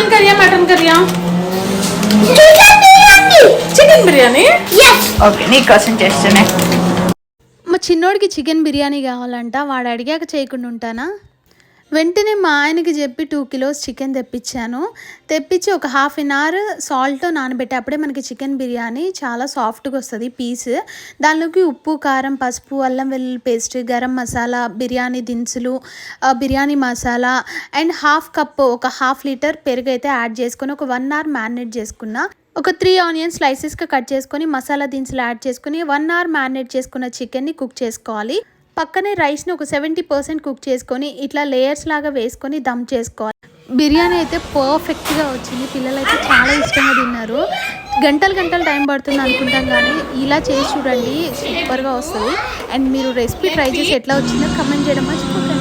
Chicken కర్రీయా mutton కర్రీయా? Chicken biryani. Okay, నీకోసం చేస్తున్నా. మా చిన్నోడికి చికెన్ బిర్యానీ కావాలంట. వాడు అడిగాక చేయకుండా ఉంటానా? వెంటనే మా ఆయనకి చెప్పి 2 కిలోస్ చికెన్ తెప్పించి ఒక హాఫ్ అన్ అవర్ సాల్ట్తో నానబెట్టి అప్పుడే మనకి చికెన్ బిర్యానీ చాలా సాఫ్ట్గా వస్తుంది పీస్. దానిలోకి ఉప్పు, కారం, పసుపు, అల్లం వెల్లుల్లి పేస్ట్, గరం మసాలా, బిర్యానీ దినుసులు, బిర్యానీ మసాలా అండ్ ఒక హాఫ్ లీటర్ పెరుగు అయితే యాడ్ చేసుకొని ఒక 1 అవర్ మ్యారినేట్ చేసుకున్నా. ఒక 3 ఆనియన్స్ స్లైసెస్గా కట్ చేసుకొని మసాలా దినుసులు యాడ్ చేసుకుని 1 అవర్ మ్యారినేట్ చేసుకున్న చికెన్ని కుక్ చేసుకోవాలి. పక్కనే రైస్ని ఒక 70% కుక్ చేసుకొని ఇట్లా లేయర్స్ లాగా వేసుకొని దమ్ చేసుకోవాలి. బిర్యానీ అయితే పర్ఫెక్ట్గా వచ్చింది. పిల్లలు అయితే చాలా ఇష్టంగా తిన్నారు. గంటలు టైం పడుతుంది అనుకుంటాం, కానీ ఇలా చేసి చూడండి, సూపర్గా వస్తుంది. అండ్ మీరు రెసిపీ ట్రై చేసి ఎట్లా వచ్చిందో కమెంట్ చేయడం మర్చిపోకండి.